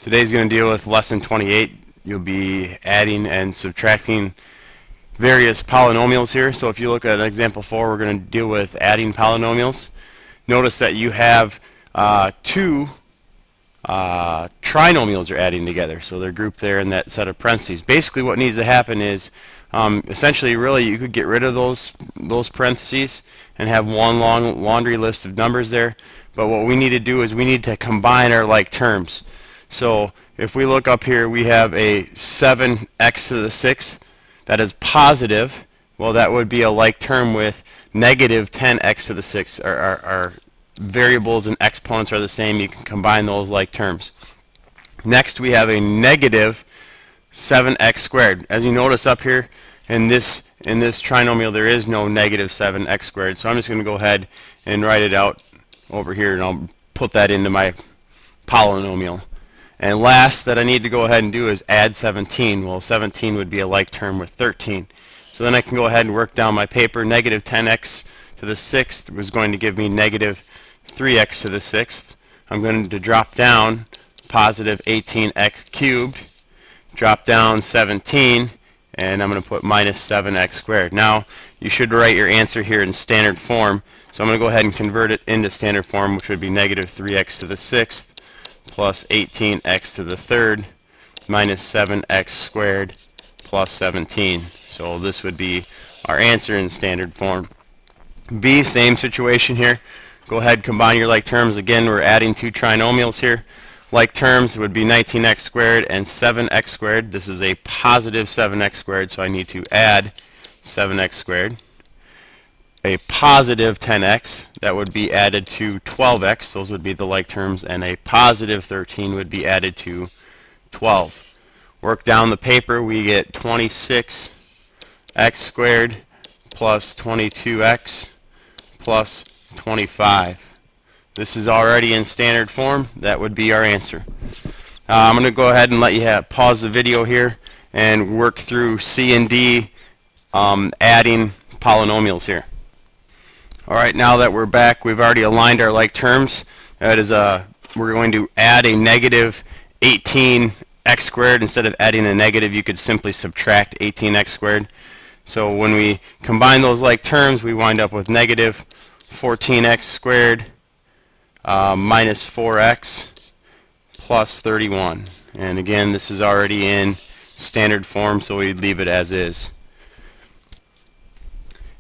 Today's going to deal with lesson 28. You'll be adding and subtracting various polynomials here. So if you look at example 4, we're going to deal with adding polynomials. Notice that you have two trinomials are adding together, so they're grouped there in that set of parentheses. Basically what needs to happen is essentially really you could get rid of those parentheses and have one long laundry list of numbers there, but what we need to do is we need to combine our like terms. So if we look up here, we have a 7x to the 6th that is positive. Well, that would be a like term with negative 10x to the 6th. Our variables and exponents are the same. You can combine those like terms. Next, we have a negative 7x squared. As you notice up here in this trinomial, there is no negative 7x squared. So I'm just going to go ahead and write it out over here, and I'll put that into my polynomial. And last that I need to go ahead and do is add 17. Well, 17 would be a like term with 13. So then I can go ahead and work down my paper. Negative 10x to the 6th was going to give me negative 3x to the 6th. I'm going to drop down positive 18x cubed, drop down 17, and I'm going to put minus 7x squared. Now, you should write your answer here in standard form. So I'm going to go ahead and convert it into standard form, which would be negative 3x to the 6th plus 18x to the 3rd minus 7x squared plus 17. So this would be our answer in standard form. B, same situation here. Go ahead, combine your like terms. Again, we're adding two trinomials here. Like terms would be 19x squared and 7x squared. This is a positive 7x squared, so I need to add 7x squared. A positive 10x, that would be added to 12x. Those would be the like terms. And a positive 13 would be added to 12. Work down the paper, we get 26x squared plus 22x plus 25. This is already in standard form. That would be our answer. I'm going to go ahead and let you pause the video here and work through C and D adding polynomials here. Alright, now that we're back, we've already aligned our like terms. That is, we're going to add a negative 18x squared. Instead of adding a negative, you could simply subtract 18x squared. So when we combine those like terms, we wind up with negative 14x squared minus 4x plus 31. And again, this is already in standard form, so we leave it as is.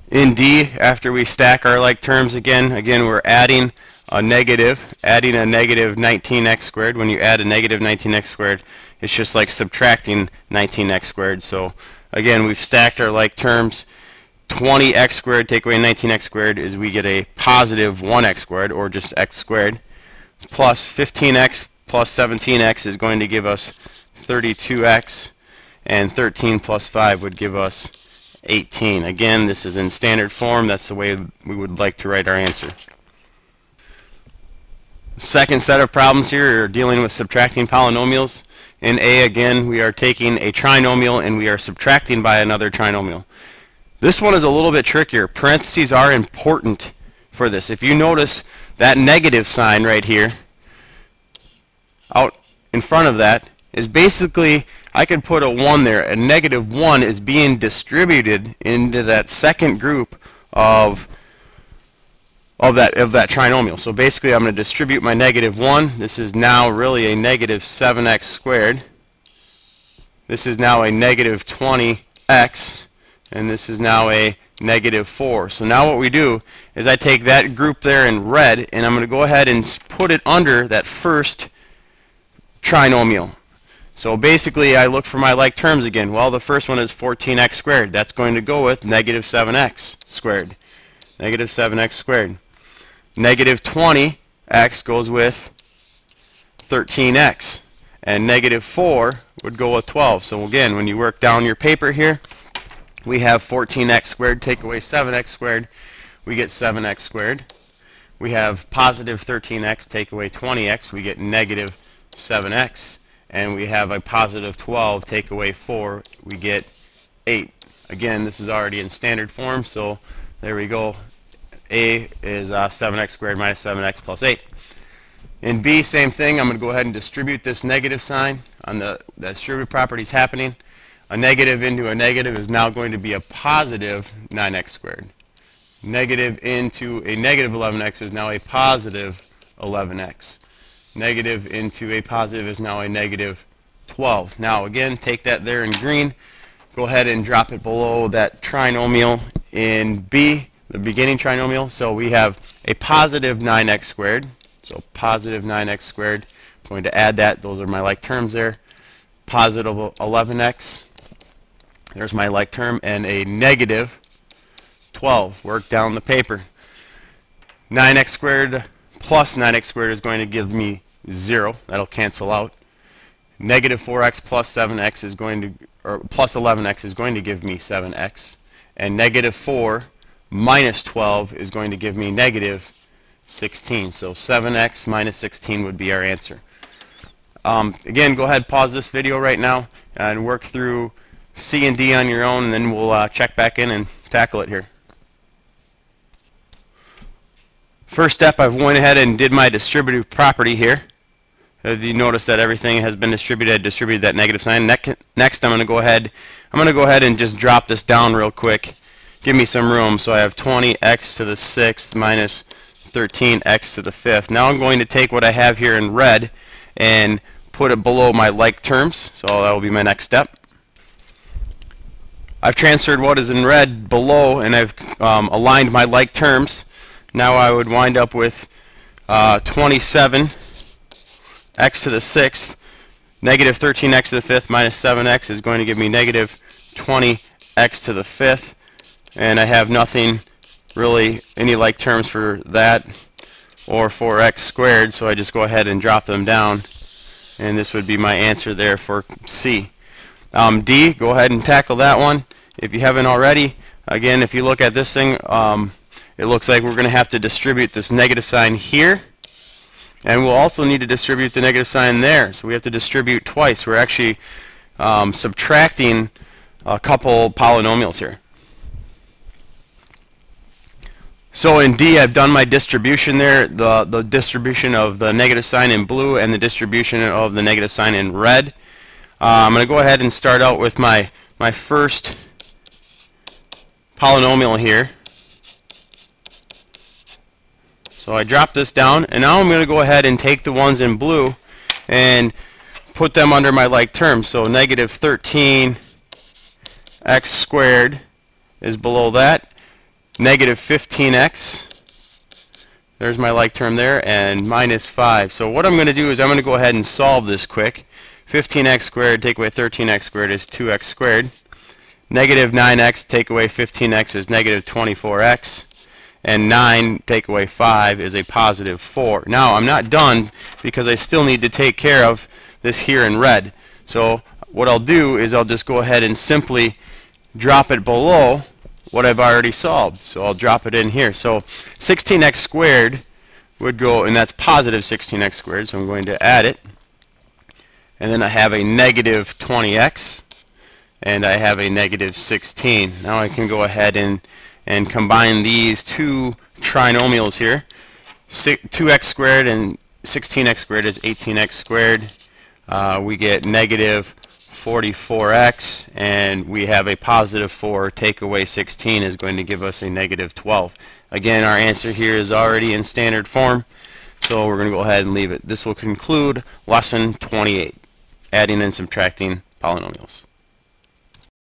In D, after we stack our like terms again we're adding a negative 19x squared. When you add a negative 19x squared, it's just like subtracting 19x squared. So again, we've stacked our like terms. 20x squared take away 19x squared is we get a positive 1x squared, or just x squared, plus 15x plus 17x is going to give us 32x, and 13 plus 5 would give us 18. Again, this is in standard form. That's the way we would like to write our answer. Second set of problems here are dealing with subtracting polynomials. In A, again, we are taking a trinomial and we are subtracting by another trinomial. This one is a little bit trickier. Parentheses are important for this. If you notice that negative sign right here out in front of that is basically, I could put a 1 there. A negative 1 is being distributed into that second group of that trinomial. So basically I'm going to distribute my negative 1. This is now really a negative 7x squared. This is now a negative 20x. And this is now a negative 4. So now what we do is I take that group there in red, and I'm going to go ahead and put it under that first trinomial. So basically I look for my like terms again. Well, the first one is 14x squared. That's going to go with negative 7x squared. Negative 7x squared. Negative 20x goes with 13x. And negative 4 would go with 12. So again, when you work down your paper here, we have 14x squared, take away 7x squared, we get 7x squared. We have positive 13x, take away 20x, we get negative 7x. And we have a positive 12, take away 4, we get 8. Again, this is already in standard form, so there we go. A is 7x squared minus 7x plus 8. In B, same thing. I'm going to go ahead and distribute this negative sign on the distributive properties happening. A negative into a negative is now going to be a positive 9x squared. Negative into a negative 11x is now a positive 11x. Negative into a positive is now a negative 12. Now again, take that there in green. Go ahead and drop it below that trinomial in B, the beginning trinomial. So we have a positive 9x squared. So positive 9x squared. I'm going to add that. Those are my like terms there. Positive 11x. There's my like term. And a negative 12. Work down the paper. 9x squared plus 9x squared is going to give me 0. That'll cancel out. Negative 4x plus 7x is going to, or plus 11x is going to give me 7x. And negative 4 minus 12 is going to give me negative 16. So 7x minus 16 would be our answer. Again, go ahead, pause this video right now and work through C and D on your own, and then we'll check back in and tackle it here. First step, I've went ahead and did my distributive property here. You notice that everything has been distributed. I distributed that negative sign. Next, I'm going to go ahead and just drop this down real quick. Give me some room. So I have 20x to the 6th minus 13x to the 5th. Now I'm going to take what I have here in red and put it below my like terms. So that will be my next step. I've transferred what is in red below, and I've aligned my like terms. Now I would wind up with 27 x to the 6th, negative 13x to the 5th minus 7x is going to give me negative 20x to the 5th, and I have nothing really, any like terms for that or for x squared, so I just go ahead and drop them down, and this would be my answer there for C. D, go ahead and tackle that one if you haven't already. Again, if you look at this thing, it looks like we're going to have to distribute this negative sign here. And we'll also need to distribute the negative sign there. So we have to distribute twice. We're actually subtracting a couple polynomials here. So in D, I've done my distribution there, the distribution of the negative sign in blue and the distribution of the negative sign in red. I'm going to go ahead and start out with my first polynomial here. So I drop this down, and now I'm going to go ahead and take the ones in blue and put them under my like terms. So negative 13x squared is below that. Negative 15x, there's my like term there, and minus 5. So what I'm going to do is I'm going to go ahead and solve this quick. 15x squared take away 13x squared is 2x squared. Negative 9x take away 15x is negative 24x. And 9 take away 5 is a positive 4. Now I'm not done because I still need to take care of this here in red. So what I'll do is I'll just go ahead and simply drop it below what I've already solved. So I'll drop it in here. So 16x squared would go, and that's positive 16x squared, so I'm going to add it. And then I have a negative 20x, and I have a negative 16. Now I can go ahead and combine these two trinomials here. 2x squared and 16x squared is 18x squared. We get negative 44x, and we have a positive 4. Take away 16 is going to give us a negative 12. Again, our answer here is already in standard form, so we're going to go ahead and leave it. This will conclude lesson 28, adding and subtracting polynomials.